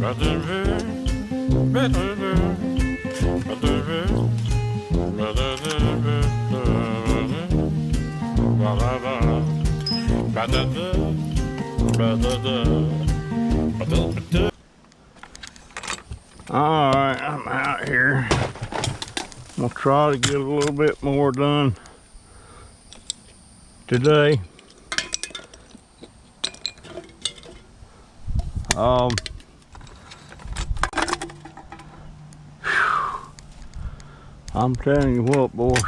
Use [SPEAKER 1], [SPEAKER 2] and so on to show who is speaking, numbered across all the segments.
[SPEAKER 1] Alright, I'm out here. I'm gonna try to get a little bit more done today. I'm telling you what, boys.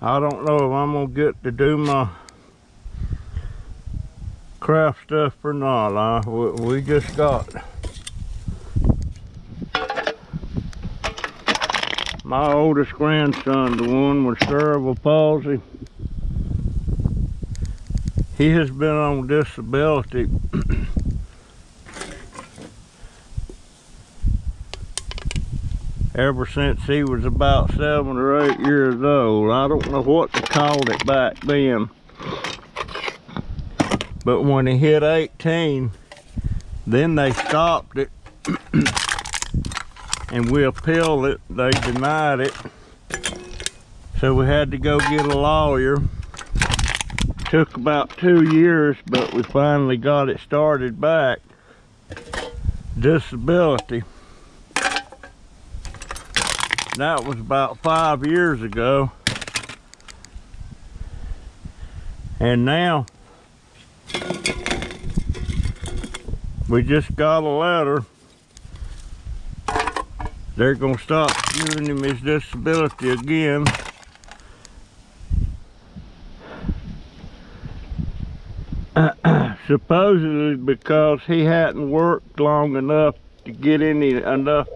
[SPEAKER 1] I don't know if I'm gonna get to do my craft stuff or not. We just got my oldest grandson, the one with cerebral palsy. He has been on disability ever since he was about 7 or 8 years old. I don't know what they called it back then, but when he hit 18, then they stopped it and we appealed it. They denied it, so we had to go get a lawyer. Took about 2 years, but we finally got it started back. Disability. That was about 5 years ago. And now we just got a letter. They're gonna stop giving him his disability again. Supposedly because he hadn't worked long enough to get any kind of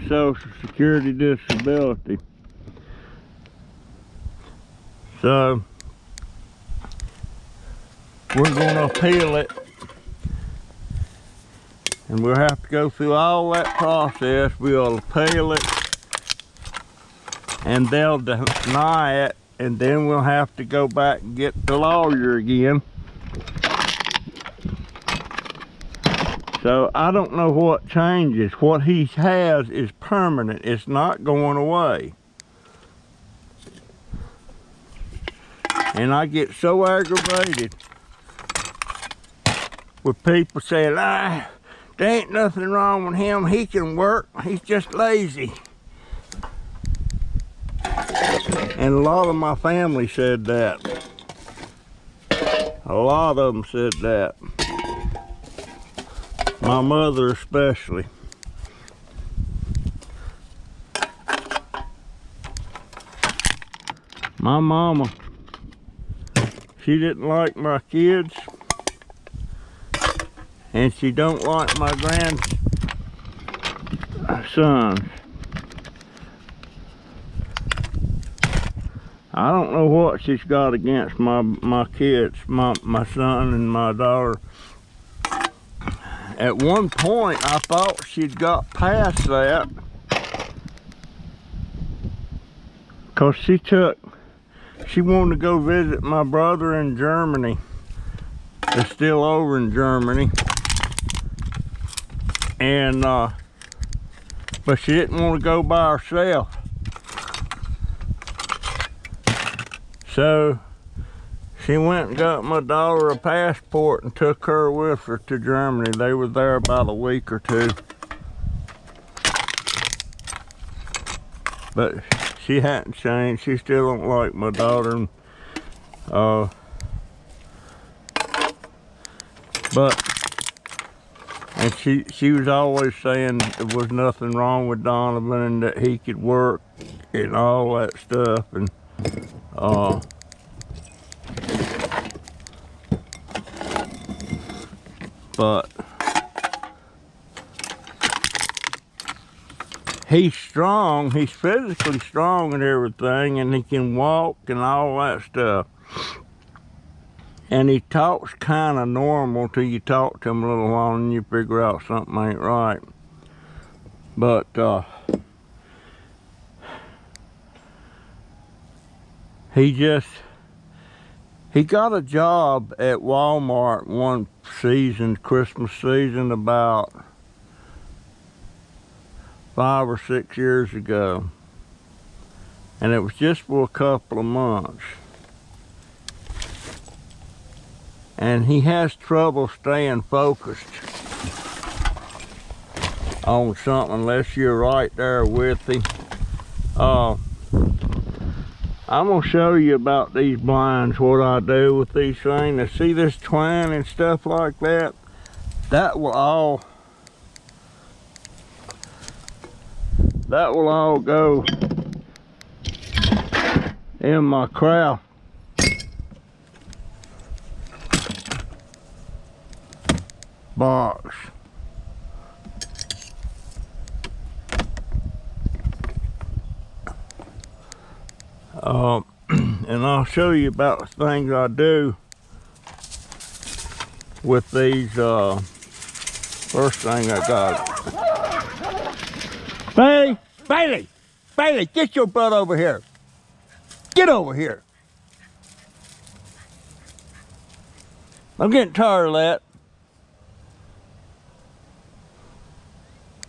[SPEAKER 1] Social Security disability. So we're going to appeal it, and we'll have to go through all that process. We'll appeal it, and they'll deny it, and then we'll have to go back and get the lawyer again. So I don't know what changes. What he has is permanent. It's not going away. And I get so aggravated with people saying, there ain't nothing wrong with him. He can work. He's just lazy. And a lot of my family said that. A lot of them said that. My mother especially. My mama, she didn't like my kids, and she don't like my grandsons. I don't know what she's got against my kids, my son and my daughter. At one point, I thought she'd got past that, because she wanted to go visit my brother in Germany. They're still over in Germany. And, but she didn't want to go by herself. So she went and got my daughter a passport and took her with her to Germany. They were there about a week or two. But she hadn't changed. She still don't like my daughter. And she was always saying there was nothing wrong with Donovan and that he could work and all that stuff. And but he's strong, he's physically strong and everything, and he can walk and all that stuff. And he talks kind of normal till you talk to him a little while and you figure out something ain't right. But he got a job at Walmart one season, Christmas season, about 5 or 6 years ago. And it was just for a couple of months. And he has trouble staying focused on something unless you're right there with him. I'm gonna show you about these blinds, what I do with these things. Now see this twine and stuff like that? That will all go in my craft box. And I'll show you about the things I do with these. First thing I got. Bailey, get your butt over here. Get over here. I'm getting tired of that.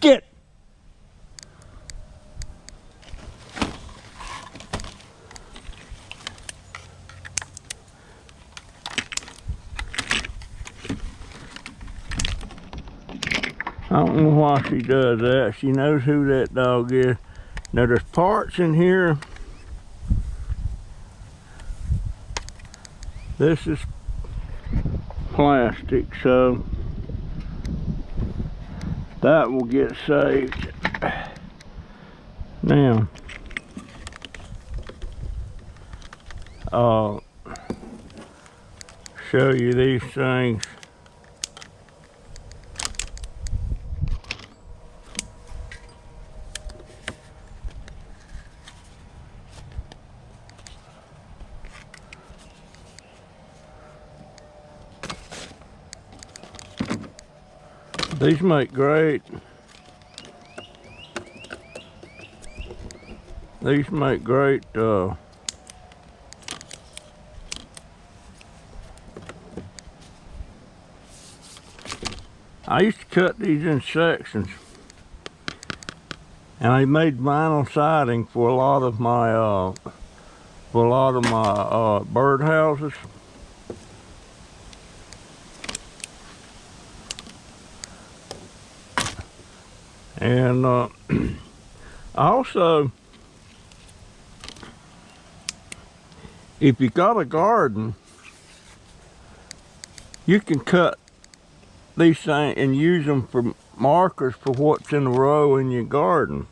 [SPEAKER 1] Get. I don't know why she does that. She knows who that dog is. Now there's parts in here. This is plastic, so that will get saved. Now, I'll show you these things. These make great. These make great I used to cut these in sections, and I made vinyl siding for a lot of my birdhouses. And also, if you got a garden, you can cut these things and use them for markers for what's in a row in your garden.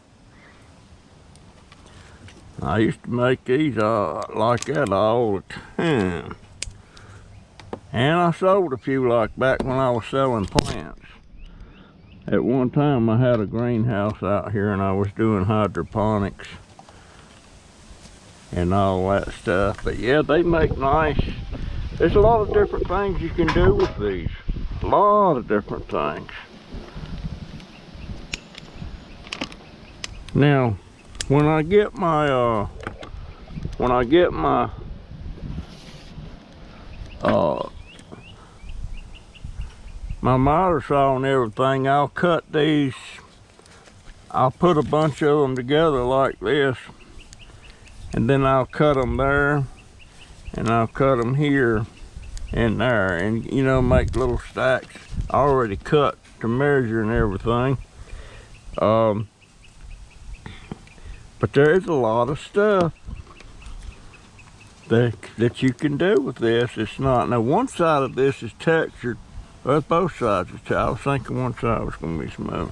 [SPEAKER 1] I used to make these like that all the time. And I sold a few like back when I was selling plants. At one time I had a greenhouse out here and I was doing hydroponics and all that stuff. But yeah, they make nice. There's a lot of different things you can do with these. A lot of different things. Now, when I get my my miter saw and everything, I'll cut these. I'll put a bunch of them together like this, and then I'll cut them there, and I'll cut them here and there, and you know, make little stacks already cut to measure and everything. But there is a lot of stuff that you can do with this. It's not, now one side of this is textured. Well, both sides are textured. I was thinking one side was going to be smooth.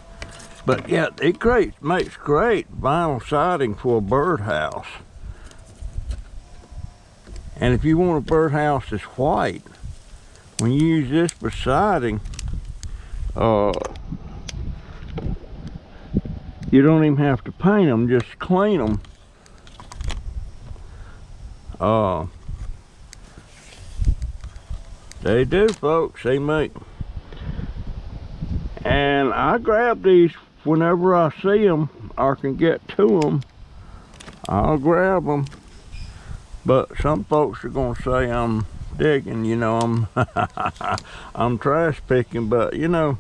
[SPEAKER 1] But yeah, it makes great vinyl siding for a birdhouse. And if you want a birdhouse that's white, when you use this for siding, you don't even have to paint them, just clean them. They do, folks. They make. And I grab these whenever I see them or can get to them. I'll grab them. But some folks are gonna say I'm digging, you know, I'm I'm trash picking. But you know,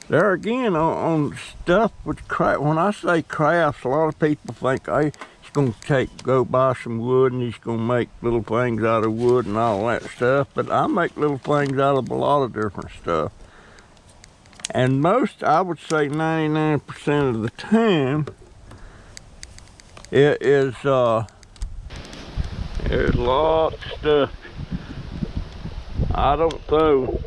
[SPEAKER 1] there again on stuff with craft. When I say crafts, a lot of people think, hey, he's gonna go buy some wood and he's gonna make little things out of wood and all that stuff. But I make little things out of a lot of different stuff. And most, I would say 99% of the time, it is there's lots of stuff I don't throw.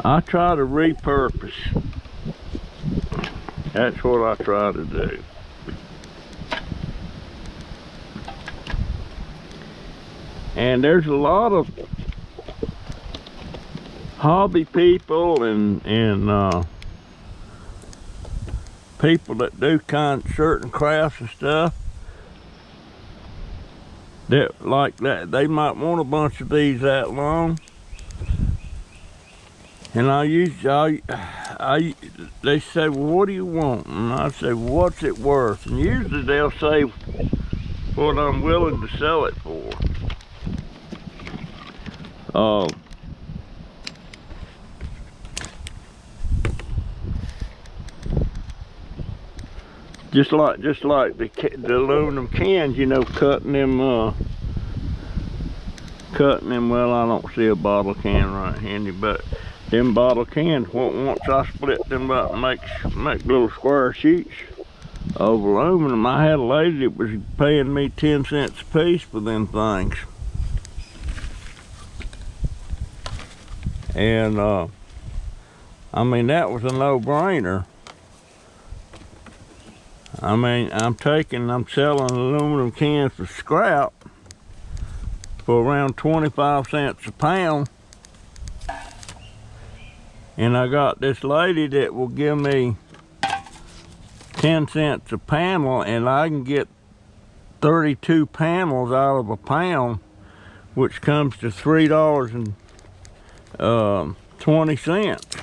[SPEAKER 1] I try to repurpose. That's what I try to do. And there's a lot of hobby people and people that do certain crafts and stuff that like that. They might want a bunch of these that long. And they say, well, what do you want? And I say, well, what's it worth? And usually they'll say what I'm willing to sell it for. Just like the aluminum cans, you know, cutting them. Well, I don't see a bottle can right handy, but them bottle cans, once I split them up and make little square sheets of aluminum. I had a lady that was paying me 10 cents a piece for them things. And I mean, that was a no-brainer. I mean, I'm selling aluminum cans for scrap for around 25 cents a pound. And I got this lady that will give me 10 cents a panel, and I can get 32 panels out of a pound, which comes to $3.20.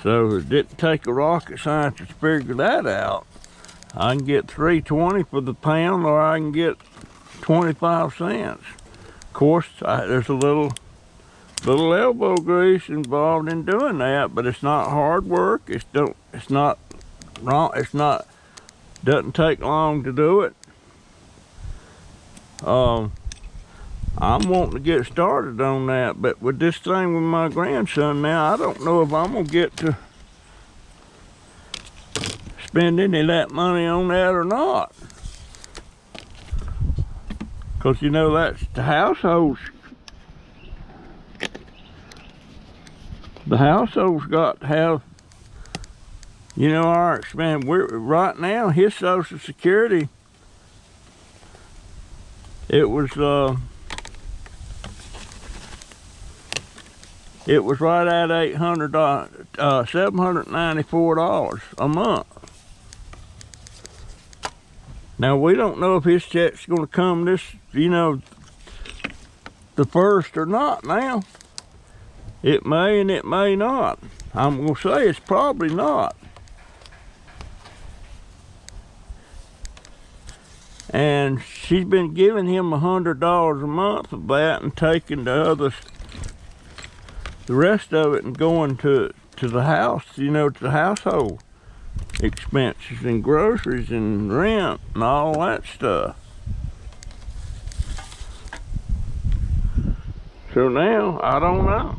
[SPEAKER 1] So it didn't take a rocket scientist to figure that out. I can get $3.20 for the pound, or I can get 25 cents. Of course, there's a little elbow grease involved in doing that, but it's not hard work. It's not wrong. Doesn't take long to do it. I'm wanting to get started on that, but with this thing with my grandson now, I don't know if I'm gonna get to spend any of that money on that or not. Cause you know, that's the household's got to have, you know, our expense. Right now, his Social Security, it was right at $794 a month. Now, we don't know if his check's going to come this, you know, the first or not now. It may and it may not. I'm going to say it's probably not. And she's been giving him $100 a month of that and taking the rest of it and going to the house, you know, to the household expenses and groceries and rent and all that stuff. So now, I don't know.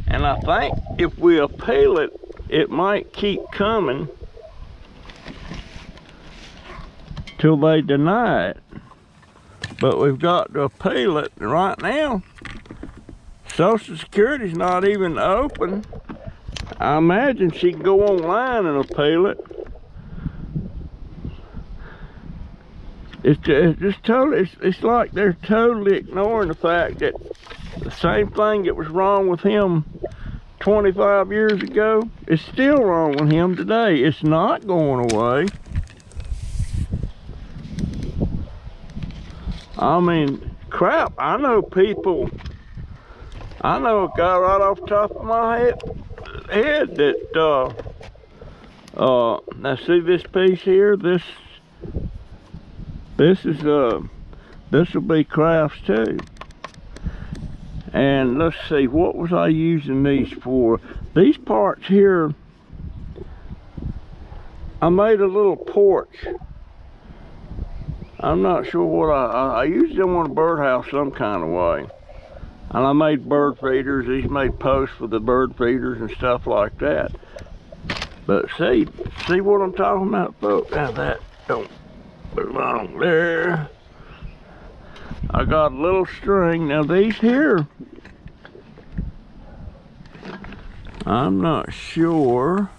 [SPEAKER 1] And I think if we appeal it, it might keep coming till they deny it. But we've got to appeal it. And right now, Social Security's not even open. I imagine she can go online and appeal it. It's just totally, it's like they're totally ignoring the fact that the same thing that was wrong with him 25 years ago is still wrong with him today. It's not going away. I mean, crap, I know a guy right off the top of my head that, now see this piece here? This will be crafts too. And let's see, what was I using these for? These parts here, I made a little porch. I'm not sure what I used them on a birdhouse some kind of way. And I made bird feeders. These made posts for the bird feeders and stuff like that. But see what I'm talking about, folks? Now that don't belong there. I got a little string. Now these here, I'm not sure.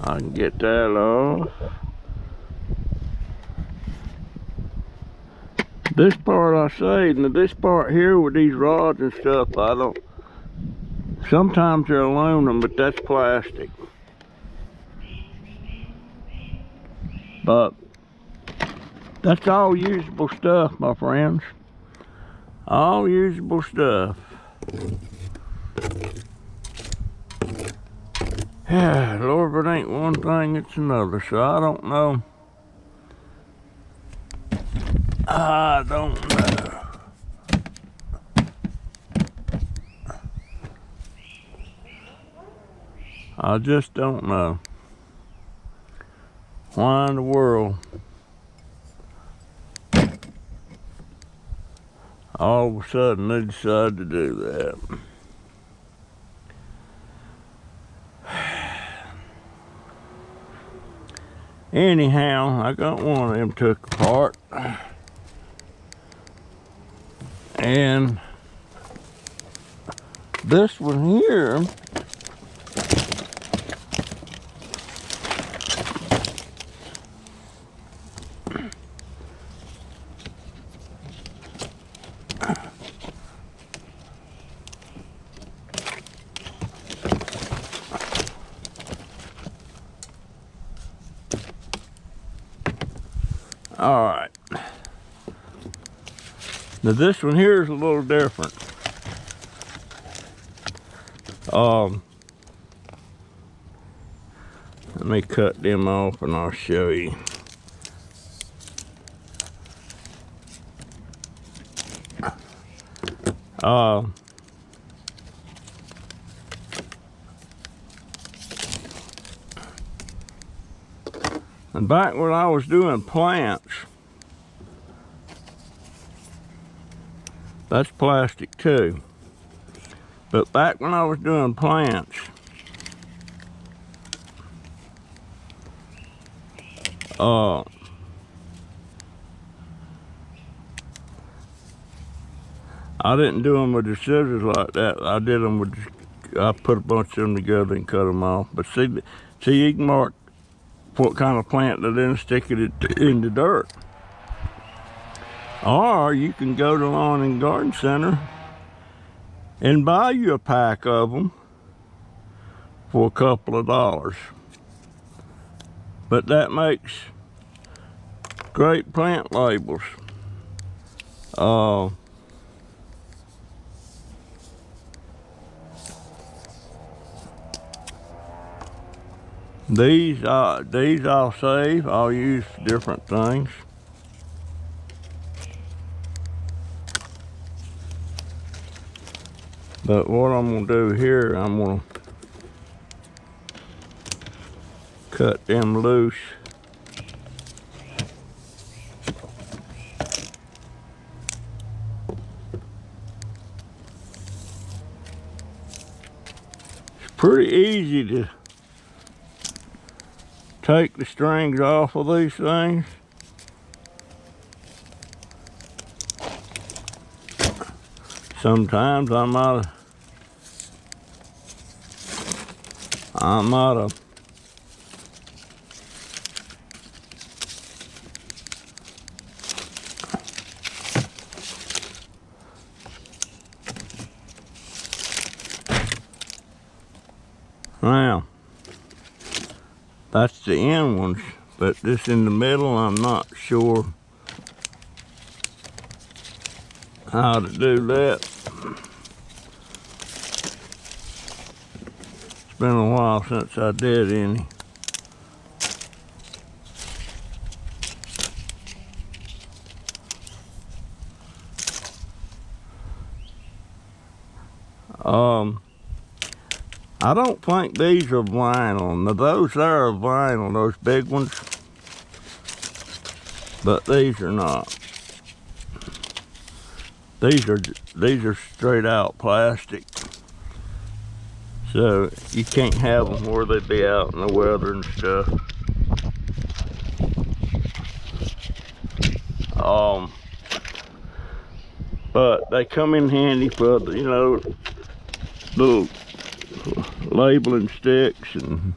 [SPEAKER 1] I can get that off. This part I saved, and this part here with these rods and stuff, sometimes they're aluminum, but that's plastic. But that's all usable stuff, my friends. All usable stuff. Yeah, Lord, if it ain't one thing, it's another. So I don't know. I don't know. I just don't know. Why in the world all of a sudden they decided to do that? Anyhow, I got one of them took apart. And this one here, all right. Now this one here is a little different. Let me cut them off and I'll show you. And back when I was doing plants, that's plastic too. But back when I was doing plants, I didn't do them with the scissors like that. I did them with, I put a bunch of them together and cut them off. But see you can mark what kind of plant that then stick it in the dirt. Or you can go to Lawn and Garden Center and buy you a pack of them for a couple of dollars. But that makes great plant labels. These I'll save. I'll use different things. But what I'm gonna do here, I'm gonna cut them loose. It's pretty easy to take the strings off of these things. Sometimes I might have now that's the end ones, but this in the middle, I'm not sure how to do that. It's been a while since I did any. I don't think these are vinyl. Now those there are vinyl, those big ones, but these are not. These are straight out plastic, so you can't have them where they'd be out in the weather and stuff. But they come in handy for the, you know, little labeling sticks and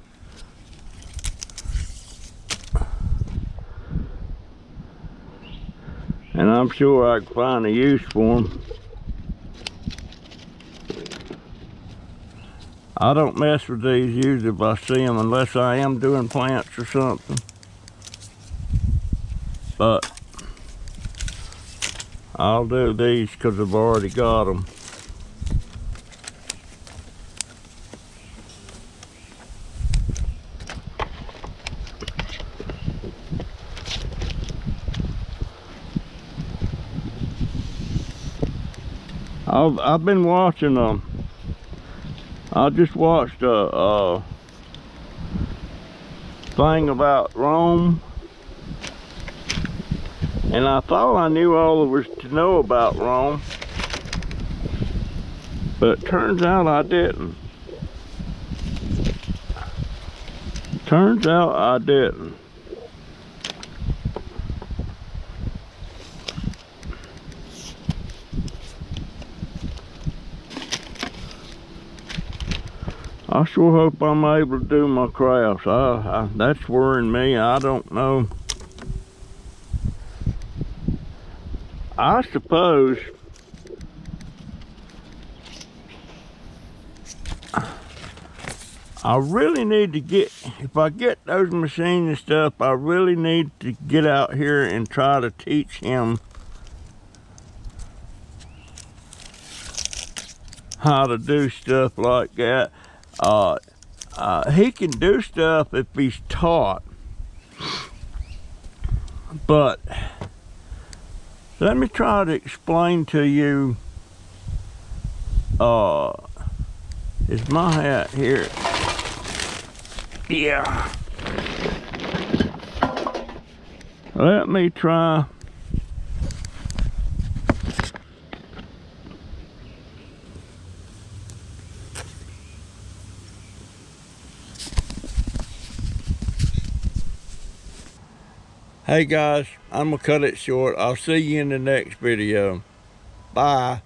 [SPEAKER 1] I'm sure I can find a use for them. I don't mess with these usually if I see them, unless I am doing plants or something. But I'll do these because I've already got them. I've been watching I just watched a thing about Rome, and I thought I knew all there was to know about Rome, but it turns out I didn't. Turns out I didn't. I sure hope I'm able to do my crafts. That's worrying me. I don't know. I suppose I really need to get, if I get those machines and stuff, I really need to get out here and try to teach him how to do stuff like that. He can do stuff if he's taught, but let me try to explain to you. Is my hat here? Yeah. Let me try. Hey guys, I'm gonna cut it short. I'll see you in the next video. Bye.